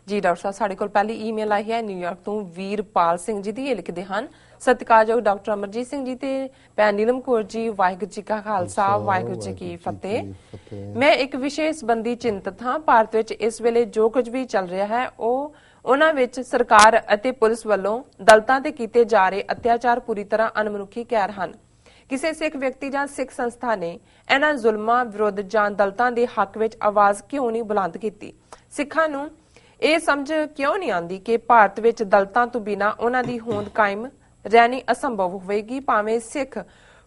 ਜੀ ਡਾਕਟਰ ਸਾਹਿਬ, ਸਾਡੇ ਕੋਲ ਪਹਿਲੀ ਈਮੇਲ ਆਈ ਹੈ ਨਿਊਯਾਰਕ ਤੋਂ ਵੀਰਪਾਲ ਸਿੰਘ ਜੀ ਦੀ। ਇਹ ਲਿਖਦੇ ਹਨ, ਸਤਿਕਾਰਯੋਗ ਡਾਕਟਰ ਅਮਰਜੀਤ ਸਿੰਘ ਜੀ ਤੇ ਭੈਣ ਨੀਲਮ ਕੌਰ ਜੀ, ਵਾਹਿਗੁਰੂ ਜੀ ਕਾ ਖਾਲਸਾ, ਵਾਹਿਗੁਰੂ ਜੀ ਕੀ ਫਤਿਹ। ਮੈਂ ਇੱਕ ਵਿਸ਼ੇ ਸੰਬੰਧੀ ਚਿੰਤਤ ਹਾਂ। ਭਾਰਤ ਵਿੱਚ ਇਸ ਵੇਲੇ ਜੋ ਕੁਝ ਵੀ ਚੱਲ ਰਿਹਾ ਹੈ ਉਹਨਾਂ ਵਿੱਚ ਸਰਕਾਰ ਅਤੇ ਪੁਲਿਸ ਵੱਲੋਂ ਦਲਿਤਾਂ ਤੇ ਕੀਤੇ ਜਾ ਰਹੇ ਅਤਿਆਚਾਰ ਪੂਰੀ ਤਰ੍ਹਾਂ ਅਣਮਨੁੱਖੀ ਕਹਿਰ ਹਨ। ਕਿਸੇ ਸਿੱਖ ਵਿਅਕਤੀ ਜਾਂ ਸਿੱਖ ਸੰਸਥਾ ਨੇ ਇਹਨਾਂ ਜ਼ੁਲਮਾਂ ਵਿਰੁੱਧ ਜਾਂ ਦਲਿਤਾਂ ਦੇ ਹੱਕ ਵਿੱਚ ਆਵਾਜ਼ ਕਿਉਂ ਨਹੀਂ ਬੁਲੰਦ ਕੀਤੀ? ਸਿੱਖਾਂ ਨੂੰ ਇਹ ਸਮਝ ਕਿਉਂ ਨਹੀਂ ਆਉਂਦੀ ਕਿ ਭਾਰਤ ਵਿੱਚ ਦਲਿਤਾਂ ਤੋਂ ਬਿਨਾਂ ਉਹਨਾਂ ਦੀ ਹੋਂਦ ਕਾਇਮ ਰਹਿਣੀ ਅਸੰਭਵ ਹੋਵੇਗੀ? ਭਾਵੇਂ ਸਿੱਖ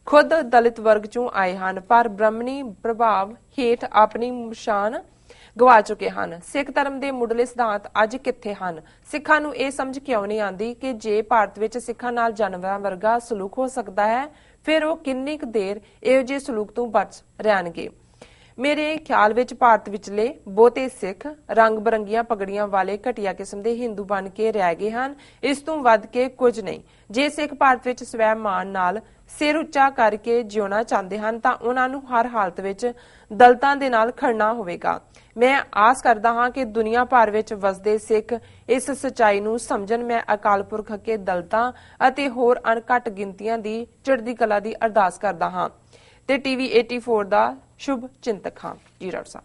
ਖੁਦ ਦਲਿਤ ਵਰਗ ਚੋਂ ਆਏ ਹਨ, ਪਰ ਬ੍ਰਹਮਣੀ ਪ੍ਰਭਾਵ ਹੇਠ ਆਪਣੀ ਸ਼ਾਨ ਗਵਾ ਚੁੱਕੇ ਹਨ। ਸਿੱਖ ਧਰਮ ਦੇ ਮੁੱਢਲੇ ਸਿਧਾਂਤ ਅੱਜ ਕਿੱਥੇ ਹਨ? ਸਿੱਖਾਂ ਨੂੰ ਇਹ ਸਮਝ ਕਿਉਂ ਨਹੀਂ ਆਉਂਦੀ ਕਿ ਜੇ ਭਾਰਤ ਵਿੱਚ ਸਿੱਖਾਂ ਨਾਲ ਜਾਨਵਰਾਂ ਵਰਗਾ ਸਲੂਕ ਹੋ ਸਕਦਾ ਹੈ, ਫਿਰ ਉਹ ਕਿੰਨੀ ਕੁ ਦੇਰ ਇਹੋ ਜਿਹੇ ਸਲੂਕ ਤੋਂ ਬਚ ਰਹਿਣਗੇ? ਮੇਰੇ ਖਿਆਲ ਵਿੱਚ ਭਾਰਤ ਵਿਚਲੇ ਬਹੁਤੇ ਸਿੱਖ ਰੰਗ ਬਰੰਗੀਆਂ ਪਗੜੀਆਂ ਵਾਲੇ ਘਟੀਆ ਕਿਸਮ ਦੇ ਹਿੰਦੂ ਬਣ ਕੇ ਰਹਿ ਗਏ ਹਨ, ਇਸ ਤੋਂ ਵੱਧ ਕੇ ਕੁਝ ਨਹੀਂ। ਜੇ ਸਿੱਖ ਭਾਰਤ ਵਿੱਚ ਸਵੈ ਮਾਣ ਨਾਲ ਸਿਰ ਉੱਚਾ ਕਰਕੇ ਜਿਉਣਾ ਚਾਹੁੰਦੇ ਹਨ ਤਾਂ ਉਹਨਾਂ ਨੂੰ ਹਰ ਹਾਲਤ ਵਿੱਚ ਦਲਿਤਾਂ ਦੇ ਨਾਲ ਖੜਨਾ ਹੋਵੇਗਾ। ਮੈਂ ਆਸ ਕਰਦਾ ਹਾਂ ਕਿ ਦੁਨੀਆ ਭਰ ਵਿੱਚ ਵਸਦੇ ਸਿੱਖ ਇਸ ਸੱਚਾਈ ਨੂੰ ਸਮਝਣ। ਮੈਂ ਅਕਾਲ ਪੁਰਖ ਅੱਗੇ ਦਲਿਤਾਂ ਅਤੇ ਹੋਰ ਅਣਘੱਟ ਗਿਣਤੀਆਂ ਦੀ ਚੜ੍ਹਦੀ ਕਲਾ ਦੀ ਅਰਦਾਸ ਕਰਦਾ ਹਾਂ ਤੇ ਟੀਵੀ 84 ਦਾ ਸ਼ੁਭ ਚਿੰਤਕ ਹਾਂ। ਜੀ ਡਾਕਟਰ ਸਾਹਿਬ।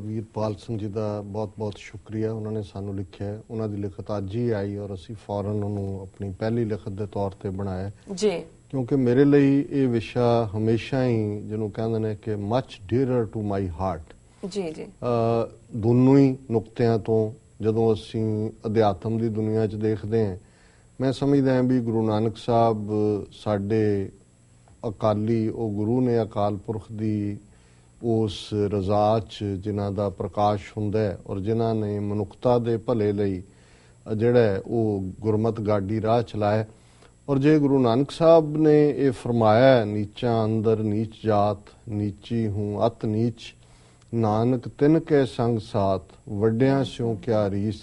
ਵੀਰਪਾਲ ਸਿੰਘ ਜੀ ਦਾ ਬਹੁਤ-ਬਹੁਤ ਸ਼ੁਕਰੀਆ। ਉਹਨਾਂ ਨੇ ਸਾਨੂੰ ਲਿਖਿਆ, ਉਹਨਾਂ ਦੀ ਲਿਖਤ ਅੱਜ ਹੀ ਆਈ ਔਰ ਅਸੀਂ ਫੌਰਨ ਉਹਨੂੰ ਆਪਣੀ ਪਹਿਲੀ ਲਿਖਤ ਦੇ ਤੌਰ ਤੇ ਬਣਾਇਆ ਜੀ, ਕਿਉਂਕਿ ਮੇਰੇ ਲਈ ਇਹ ਵਿਸ਼ਾ ਹਮੇਸ਼ਾ ਹੀ ਜਿਹਨੂੰ ਕਹਿੰਦੇ ਨੇ ਕਿ ਮੱਚ ਡੀਅਰਰ ਟੂ ਮਾਈ ਹਾਰਟ। ਜੀ ਜੀ, ਦੋਨੋਂ ਹੀ ਨੁਕਤਿਆਂ ਤੋਂ ਜਦੋਂ ਅਸੀਂ ਅਧਿਆਤਮ ਦੀ ਦੁਨੀਆ 'ਚ ਦੇਖਦੇ ਹਾਂ, ਮੈਂ ਸਮਝਦਾ ਹਾਂ ਵੀ ਗੁਰੂ ਨਾਨਕ ਸਾਹਿਬ ਸਾਡੇ ਅਕਾਲੀ ਉਹ ਗੁਰੂ ਨੇ, ਅਕਾਲ ਪੁਰਖ ਦੀ ਉਸ ਰਜ਼ਾ 'ਚ ਜਿਨ੍ਹਾਂ ਦਾ ਪ੍ਰਕਾਸ਼ ਹੁੰਦਾ ਹੈ ਔਰ ਜਿਨ੍ਹਾਂ ਨੇ ਮਨੁੱਖਤਾ ਦੇ ਭਲੇ ਲਈ ਜਿਹੜਾ ਉਹ ਗੁਰਮਤ ਗਾਡੀ ਰਾਹ ਚਲਾਇਆ। ਔਰ ਜੇ ਗੁਰੂ ਨਾਨਕ ਸਾਹਿਬ ਨੇ ਇਹ ਫਰਮਾਇਆ, ਨੀਚਾਂ ਅੰਦਰ ਨੀਚ ਜਾਤ, ਨੀਚੀ ਹੂੰ ਅਤ ਨੀਚ, ਨਾਨਕ ਤਿਨ ਕੇ ਸੰਗ ਸਾਥ, ਵੱਡਿਆਂ ਸਿਉ ਕਿਆ ਰੀਸ,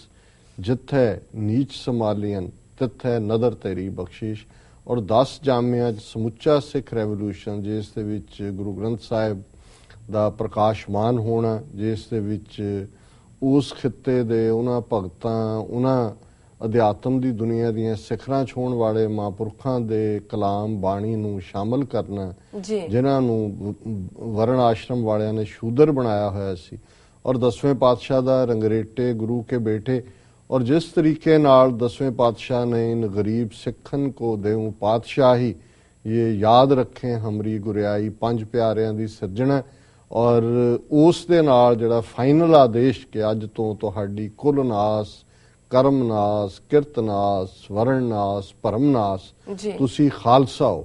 ਜਿੱਥੇ ਨੀਚ ਸੰਭਾਲੀਆਂ ਤਿੱਥੇ ਨਦਰ ਤੇਰੀ ਬਖਸ਼ਿਸ਼। ਔਰ 10 ਜਾਮਿਆਂ 'ਚ ਸਮੁੱਚਾ ਸਿੱਖ ਰੈਵੋਲੂਸ਼ਨ, ਜਿਸ ਦੇ ਵਿੱਚ ਗੁਰੂ ਗ੍ਰੰਥ ਸਾਹਿਬ ਦਾ ਪ੍ਰਕਾਸ਼ਮਾਨ ਹੋਣਾ, ਜਿਸ ਦੇ ਵਿੱਚ ਉਸ ਖਿੱਤੇ ਦੇ ਉਹਨਾਂ ਭਗਤਾਂ, ਉਹਨਾਂ ਅਧਿਆਤਮ ਦੀ ਦੁਨੀਆ ਦੀਆਂ ਸਿਖਰਾਂ ਛੂਹਣ ਵਾਲੇ ਮਹਾਂਪੁਰਖਾਂ ਦੇ ਕਲਾਮ ਬਾਣੀ ਨੂੰ ਸ਼ਾਮਲ ਕਰਨਾ, ਜਿਨ੍ਹਾਂ ਨੂੰ ਵਰਣ ਆਸ਼ਰਮ ਵਾਲਿਆਂ ਨੇ ਸ਼ੂਦਰ ਬਣਾਇਆ ਹੋਇਆ ਸੀ, ਔਰ 10ਵੇਂ ਪਾਤਸ਼ਾਹ ਦਾ ਰੰਗਰੇਟੇ ਗੁਰੂ ਕੇ ਬੇਟੇ। और जिस तरीके नाल 10वें पातशाह ने इन गरीब सिखन को देऊं पातशाही, ये याद रखें हमरी गुरियाई, 5 प्यारियां दी सिरजना। और उस दे नाल जिहड़ा फाइनल आदेश कि अज तो तुहाडी कुल नास, कर्म नास, किरत नास, वरण नास, भरम नास, तुसी खालसा हो।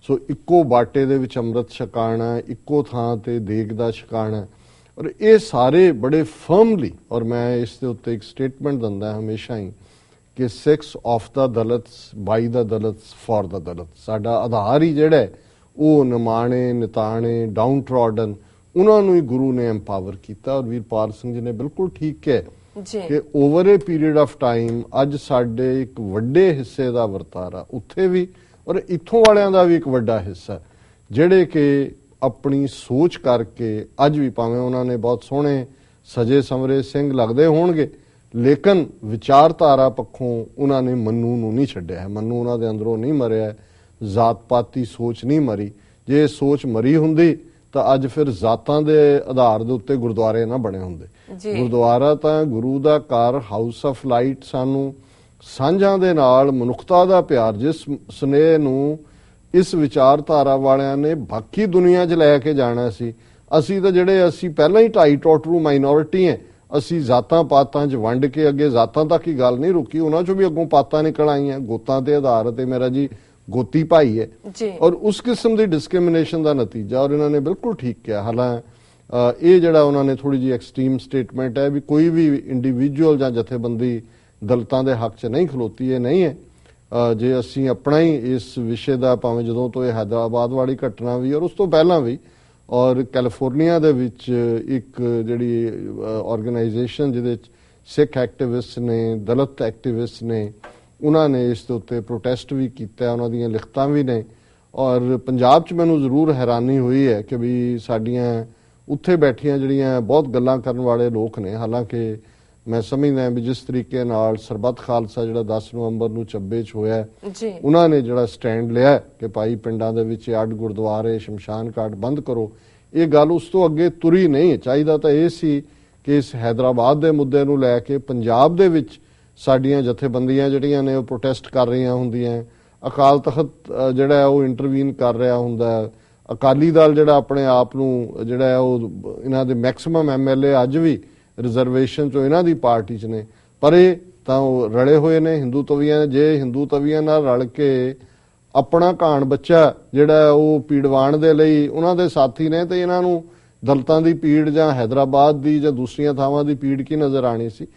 सो इक्को बाटे दे विच अमृत छकाना, इक्को थां ते देग दा छकाना। और ये सारे बड़े फर्मली, और मैं इस दे उत्ते एक स्टेटमेंट दिंदा हमेशा ही कि 6 of the Dalits, by the Dalits, for the Dalits. साडा आधार ही जिहड़ा है वो निमाणे, निताणे, डाउन ट्रॉडन, उन्होंने ही गुरु ने एम्पावर किया। और वीरपाल सिंह जी ने बिल्कुल ठीक है कि over a period of time अज साडे एक वड्डे हिस्से का वरतारा उत्थे भी और इत्थों वालियां दा भी एक वड्डा हिस्सा जिहड़े कि अपनी सोच करके अज भी भावें उन्होंने बहुत सोहने सजे समरे सिंह लगते होणगे, लेकिन विचारधारा पक्षों उन्होंने मन्नू नूं नहीं छड्डिया है। मन्नू उन्हां दे अंदरों नहीं मरिया, जात पाती सोच नहीं मरी। जे सोच मरी हुंदी तो अज फिर जातां दे आधार दे उत्ते गुरुद्वारे ना बने हुंदे। गुरुद्वारा तां गुरु दा घर, हाउस ऑफ लाइट, सानू सांझां दे नाल मनुखता दा प्यार, जिस स्नेह नूं इस विचारधारा वालियां ने बाकी दुनिया 'च लैके जाना सी। असी तो जिहड़े असी पहलां ही ढाई टोटरू माइनॉरिटी हैं, असी जातां पातां 'च वंड के अगे जातां तक ही गल नहीं रुकी, उन्हां 'चों भी अगों पातां निकल आईयां। गोतां ते आधार ते मेरा जी गोती भाई है और उस किस्म की डिस्क्रिमिनेशन का नतीजा। और इन्होंने बिल्कुल ठीक किया। हालांकि ये जिहड़ा उन्होंने थोड़ी जी एक्सट्रीम स्टेटमेंट है भी कोई भी इंडिविजुअल जां जथेबंदी दलितां दे हक च नहीं खलोती, है नहीं है। जे असी अपना ही इस विषय का भावें जदों तो यह हैदराबाद वाली घटना भी और उस तो पहलां भी, और कैलीफोर्निया दे विच एक जिहड़ी ऑर्गेनाइजेशन जिहदे सिख एक्टिविस्ट ने, दलित एक्टिविस्ट ने, उन्होंने इस दे उत्ते प्रोटेस्ट भी किया, उन्हां दीयां लिखतां भी ने। और पंजाब च मैनूं जरूर हैरानी हुई है कि भी साडियां उत्थे बैठियां जिहड़ियां बहुत गल्लां करन वाले लोग ने, हालांकि ਮੈਂ ਸਮਝਦਾ ਵੀ ਜਿਸ ਤਰੀਕੇ ਨਾਲ ਸਰਬੱਤ ਖਾਲਸਾ ਜਿਹੜਾ 10 ਨਵੰਬਰ ਨੂੰ ਚੱਬੇ 'ਚ ਹੋਇਆ ਜੀ, ਉਹਨਾਂ ਨੇ ਜਿਹੜਾ ਸਟੈਂਡ ਲਿਆ ਕਿ ਭਾਈ ਪਿੰਡਾਂ ਦੇ ਵਿੱਚ ਅੱਡ ਗੁਰਦੁਆਰੇ ਸ਼ਮਸ਼ਾਨ ਘਾਟ ਬੰਦ ਕਰੋ, ਇਹ ਗੱਲ ਉਸ ਤੋਂ ਅੱਗੇ ਤੁਰੀ ਨਹੀਂ। ਚਾਹੀਦਾ ਤਾਂ ਇਹ ਸੀ ਕਿ ਇਸ ਹੈਦਰਾਬਾਦ ਦੇ ਮੁੱਦੇ ਨੂੰ ਲੈ ਕੇ ਪੰਜਾਬ ਦੇ ਵਿੱਚ ਸਾਡੀਆਂ ਜਥੇਬੰਦੀਆਂ ਜਿਹੜੀਆਂ ਨੇ ਉਹ ਪ੍ਰੋਟੈਸਟ ਕਰ ਰਹੀਆਂ ਹੁੰਦੀਆਂ, ਅਕਾਲ ਤਖਤ ਜਿਹੜਾ ਹੈ ਉਹ ਇੰਟਰਵੀਨ ਕਰ ਰਿਹਾ ਹੁੰਦਾ, ਅਕਾਲੀ ਦਲ ਜਿਹੜਾ ਆਪਣੇ ਆਪ ਨੂੰ ਜਿਹੜਾ ਹੈ ਉਹ ਇਹਨਾਂ ਦੇ ਮੈਕਸਿਮਮ ਐਮਐਲਏ ਅੱਜ ਵੀ ਰਿਜ਼ਰਵੇਸ਼ਨ ਚੋਂ ਇਹਨਾਂ ਦੀ ਪਾਰਟੀ 'ਚ ਨੇ, ਪਰ ਇਹ ਤਾਂ ਉਹ ਰਲੇ ਹੋਏ ਨੇ ਹਿੰਦੂ ਤਵੀਆਂ ਨੇ। ਜੇ ਹਿੰਦੂ ਤਵੀਆਂ ਨਾਲ ਰਲ ਕੇ ਆਪਣਾ ਘਾਣ ਬੱਚਾ ਜਿਹੜਾ ਉਹ ਪੀੜਵਾਣ ਦੇ ਲਈ ਉਹਨਾਂ ਦੇ ਸਾਥੀ ਨੇ, ਤੇ ਇਹਨਾਂ ਨੂੰ ਦਲਤਾਂ ਦੀ ਪੀੜ ਜਾਂ ਹੈਦਰਾਬਾਦ ਦੀ ਜਾਂ ਦੂਸਰੀਆਂ ਥਾਵਾਂ ਦੀ ਪੀੜ ਕੀ ਨਜ਼ਰ ਆਣੀ ਸੀ।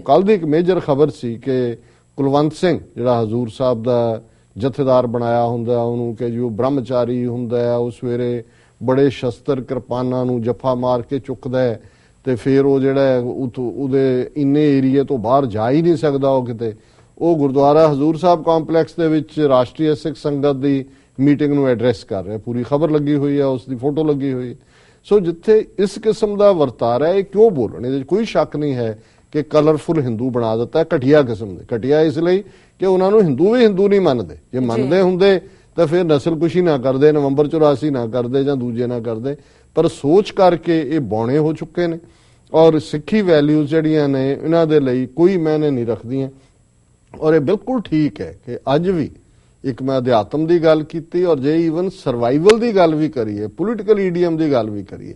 ਕੱਲ ਦੀ ਇੱਕ ਮੇਜਰ ਖਬਰ ਸੀ ਕਿ ਕੁਲਵੰਤ ਸਿੰਘ ਜਿਹੜਾ ਹਜ਼ੂਰ ਸਾਹਿਬ ਦਾ ਜਥੇਦਾਰ ਬਣਾਇਆ ਹੁੰਦਾ ਉਹਨੂੰ ਕਿ ਜੀ ਉਹ ਬ੍ਰਹਮਚਾਰੀ ਹੁੰਦਾ ਹੈ, ਉਹ ਸਵੇਰੇ ਬੜੇ ਸ਼ਸਤਰ ਕਿਰਪਾਨਾਂ ਨੂੰ ਜੱਫਾ ਮਾਰ ਕੇ ਚੁੱਕਦਾ ਹੈ ਤੇ ਫਿਰ ਉਹ ਜਿਹੜਾ ਉਹਦੇ ਇੰਨੇ ਏਰੀਏ ਤੋਂ ਬਾਹਰ ਜਾ ਹੀ ਨਹੀਂ ਸਕਦਾ ਉਹ ਕਿਤੇ। ਉਹ ਗੁਰਦੁਆਰਾ ਹਜ਼ੂਰ ਸਾਹਿਬ ਕੰਪਲੈਕਸ ਦੇ ਵਿੱਚ ਰਾਸ਼ਟਰੀ ਸਿੱਖ ਸੰਗਤ ਦੀ ਮੀਟਿੰਗ ਨੂੰ ਐਡਰੈਸ ਕਰ ਰਿਹਾ, ਪੂਰੀ ਖਬਰ ਲੱਗੀ ਹੋਈ ਹੈ, ਉਸ ਦੀ ਫੋਟੋ ਲੱਗੀ ਹੋਈ ਹੈ। ਸੋ ਜਿੱਥੇ ਇਸ ਕਿਸਮ ਦਾ ਵਰਤਾਰਾ ਇਹ ਕਿਉਂ ਬੋਲਣ, ਇਹਦੇ 'ਚ ਕੋਈ ਸ਼ੱਕ ਨਹੀਂ ਹੈ ਕਿ ਕਲਰਫੁਲ ਹਿੰਦੂ ਬਣਾ ਦਿੱਤਾ, ਘਟੀਆ ਕਿਸਮ ਦੇ। ਘਟੀਆ ਇਸ ਲਈ ਕਿ ਉਹਨਾਂ ਨੂੰ ਹਿੰਦੂ ਵੀ ਹਿੰਦੂ ਨਹੀਂ ਮੰਨਦੇ। ਜੇ ਮੰਨਦੇ ਹੁੰਦੇ ਤਾਂ ਫਿਰ ਨਸਲਕੁਸ਼ੀ ਨਾ ਕਰਦੇ, ਨਵੰਬਰ 84 ਨਾ ਕਰਦੇ ਜਾਂ ਦੂਜੇ ਨਾ ਕਰਦੇ, ਪਰ ਸੋਚ ਕਰਕੇ ਇਹ ਬੌਣੇ ਹੋ ਚੁੱਕੇ ਨੇ ਔਰ ਸਿੱਖੀ ਵੈਲਿਊਜ਼ ਜਿਹੜੀਆਂ ਨੇ ਇਹਨਾਂ ਦੇ ਲਈ ਕੋਈ ਮਾਇਨੇ ਨਹੀਂ ਰੱਖਦੀਆਂ। ਔਰ ਇਹ ਬਿਲਕੁਲ ਠੀਕ ਹੈ ਕਿ ਅੱਜ ਵੀ ਇੱਕ ਮੈਂ ਅਧਿਆਤਮ ਦੀ ਗੱਲ ਕੀਤੀ ਔਰ ਜੇ ਈਵਨ ਸਰਵਾਈਵਲ ਦੀ ਗੱਲ ਵੀ ਕਰੀਏ, ਪੋਲੀਟੀਕਲ ਈਡੀਅਮ ਦੀ ਗੱਲ ਵੀ ਕਰੀਏ,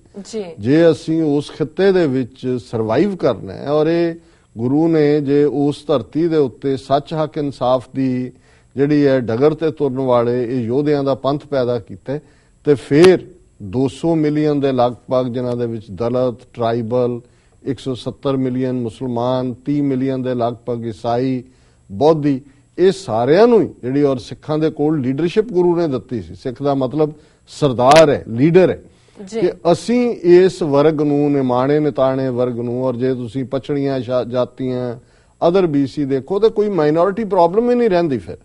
ਜੇ ਅਸੀਂ ਉਸ ਖਿੱਤੇ ਦੇ ਵਿੱਚ ਸਰਵਾਈਵ ਕਰਨਾ ਹੈ ਔਰ ਇਹ ਗੁਰੂ ਨੇ ਜੇ ਉਸ ਧਰਤੀ ਦੇ ਉੱਤੇ ਸੱਚ ਹੱਕ ਇਨਸਾਫ ਦੀ ਜਿਹੜੀ ਹੈ ਡਗਰ ਤੇ ਤੁਰਨ ਵਾਲੇ ਇਹ ਯੋਧਿਆਂ ਦਾ ਪੰਥ ਪੈਦਾ ਕੀਤਾ ਤੇ ਫਿਰ 200 ਮਿਲੀਅਨ ਦੇ ਲਗਭਗ ਜਿਨ੍ਹਾਂ ਦੇ ਵਿੱਚ ਦਲਿਤ, ਟਰਾਈਬਲ, 170 ਮਿਲੀਅਨ ਮੁਸਲਮਾਨ, 30 ਮਿਲੀਅਨ ਦੇ ਲਗਭਗ ਈਸਾਈ, ਬੌਧੀ, ਇਹ ਸਾਰਿਆਂ ਨੂੰ ਜਿਹੜੀ ਔਰ ਸਿੱਖਾਂ ਦੇ ਕੋਲ ਲੀਡਰਸ਼ਿਪ ਗੁਰੂ ਨੇ ਦਿੱਤੀ ਸੀ। ਸਿੱਖ ਦਾ ਮਤਲਬ ਸਰਦਾਰ ਹੈ, ਲੀਡਰ ਹੈ, ਕਿ ਅਸੀਂ ਇਸ ਵਰਗ ਨੂੰ, ਨਿਮਾਣੇ ਨਿਤਾਣੇ ਵਰਗ ਨੂੰ, ਔਰ ਜੇ ਤੁਸੀਂ ਪਛੜੀਆਂ ਜਾਤੀਆਂ ਅਦਰ BC ਦੇਖੋ ਤਾਂ ਕੋਈ ਮਾਈਨੋਰਿਟੀ ਪ੍ਰੋਬਲਮ ਹੀ ਨਹੀਂ ਰਹਿੰਦੀ ਫਿਰ।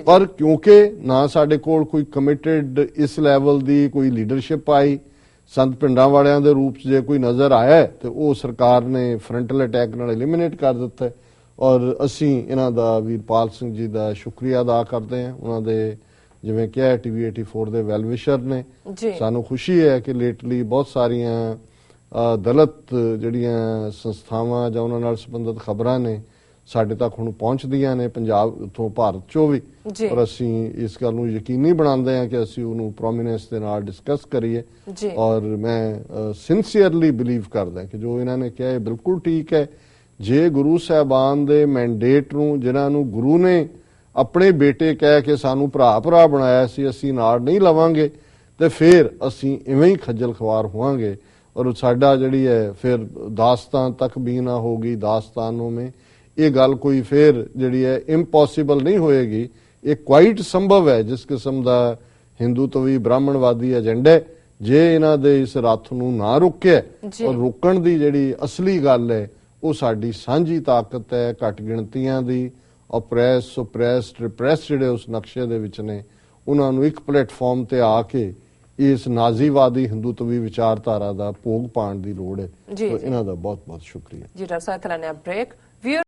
ਪਰ ਕਿਉਂਕਿ ਨਾ ਸਾਡੇ ਕੋਲ ਕੋਈ ਕਮਿਟਡ ਇਸ ਲੈਵਲ ਦੀ ਕੋਈ ਲੀਡਰਸ਼ਿਪ ਆਈ, ਸੰਤ ਪਿੰਡਾਂ ਵਾਲਿਆਂ ਦੇ ਰੂਪ 'ਚ ਜੇ ਕੋਈ ਨਜ਼ਰ ਆਇਆ ਤੇ ਉਹ ਸਰਕਾਰ ਨੇ ਫਰੰਟਲ ਅਟੈਕ ਨਾਲ ਐਲੀਮੀਨੇਟ ਕਰ ਦਿੱਤਾ। ਔਰ ਅਸੀਂ ਇਹਨਾਂ ਦਾ ਵੀਰਪਾਲ ਸਿੰਘ ਜੀ ਦਾ ਸ਼ੁਕਰੀਆ ਅਦਾ ਕਰਦੇ ਹਾਂ। ਉਹਨਾਂ ਦੇ ਜਿਵੇਂ ਕਿਹਾ TV 84 ਦੇ ਵੈਲਵਿਸ਼ਰ ਨੇ। ਸਾਨੂੰ ਖੁਸ਼ੀ ਹੈ ਕਿ ਲੇਟਲੀ ਬਹੁਤ ਸਾਰੀਆਂ ਦਲਿਤ ਜਿਹੜੀਆਂ ਸੰਸਥਾਵਾਂ ਜਾਂ ਉਹਨਾਂ ਨਾਲ ਸੰਬੰਧਿਤ ਖਬਰਾਂ ਨੇ ਸਾਡੇ ਤੱਕ ਹੁਣ ਪਹੁੰਚਦੀਆਂ ਨੇ, ਪੰਜਾਬ ਤੋਂ, ਭਾਰਤ ਚੋਂ ਵੀ। ਔਰ ਅਸੀਂ ਇਸ ਗੱਲ ਨੂੰ ਯਕੀਨੀ ਬਣਾਉਂਦੇ ਹਾਂ ਕਿ ਅਸੀਂ ਉਹਨੂੰ ਪ੍ਰੋਮੀਨੈਂਸ ਦੇ ਨਾਲ ਡਿਸਕਸ ਕਰੀਏ। ਔਰ ਮੈਂ ਸਿੰਸੀਅਰਲੀ ਬਿਲੀਵ ਕਰਦਾ ਕਿ ਜੋ ਇਹਨਾਂ ਨੇ ਕਿਹਾ ਇਹ ਬਿਲਕੁਲ ਠੀਕ ਹੈ। ਜੇ ਗੁਰੂ ਸਾਹਿਬਾਨ ਦੇ ਮੈਂਡੇਟ ਨੂੰ, ਜਿਨ੍ਹਾਂ ਨੂੰ ਗੁਰੂ ਨੇ ਆਪਣੇ ਬੇਟੇ ਕਹਿ ਕੇ ਸਾਨੂੰ ਭਰਾ ਭਰਾ ਬਣਾਇਆ ਸੀ, ਅਸੀਂ ਨਾਲ ਨਹੀਂ ਲਵਾਂਗੇ ਤੇ ਫਿਰ ਅਸੀਂ ਇਵੇਂ ਹੀ ਖੱਜਲ ਖਵਾਰ ਹੋਵਾਂਗੇ। ਔਰ ਸਾਡਾ ਜਿਹੜੀ ਹੈ ਫਿਰ ਦਾਸਤਾਨ ਤੱਕ ਵੀ ਨਾ ਹੋਗੀ ਦਾਸਤਾਨੋਂ ਮੇਂ, ਇਹ ਗੱਲ ਕੋਈ ਫਿਰ ਜਿਹੜੀ ਹੈ ਇੰਪੋਸੀਬਲ ਨਹੀਂ ਹੋਏਗੀ। ਇਹ ਕੁਆਇਟ ਸੰਭਵ ਹੈ ਜਿਸ ਕਿਸਮ ਦਾ ਹਿੰਦੂ ਤਵੀ ਬ੍ਰਾਹਮਣਵਾਦੀ ਏਜੰਡਾ, ਜੇ ਇਹਨਾਂ ਦੇ ਇਸ ਰੱਥ ਨੂੰ ਨਾ ਰੋਕਿਆ ਔਰ ਰੋਕਣ ਦੀ ਜਿਹੜੀ ਅਸਲੀ ਗੱਲ ਹੈ ਉਹ ਸਾਡੀ ਸਾਂਝੀ ਤਾਕਤ ਹੈ, ਘੱਟ ਗਿਣਤੀਆਂ ਦੀ, ਓਪਰੈਸ, ਸੁਪਰੈਸਡ, ਰਿਪਰੈਸ ਜਿਹੜੇ ਉਸ ਨਕਸ਼ੇ ਦੇ ਵਿੱਚ ਨੇ, ਉਹਨਾਂ ਨੂੰ ਇੱਕ ਪਲੇਟਫਾਰਮ ਤੇ ਆ ਕੇ ਇਸ ਨਾਜ਼ੀਵਾਦੀ ਹਿੰਦੂਤਵੀ ਵਿਚਾਰਧਾਰਾ ਦਾ ਭੋਗ ਪਾਉਣ ਦੀ ਲੋੜ ਹੈ। ਇਹਨਾਂ ਦਾ ਬਹੁਤ ਬਹੁਤ ਸ਼ੁਕਰੀਆ ਜੀ। ਡਾਕਟਰ ਸਾਹਿਬ, ਬ੍ਰੇਕ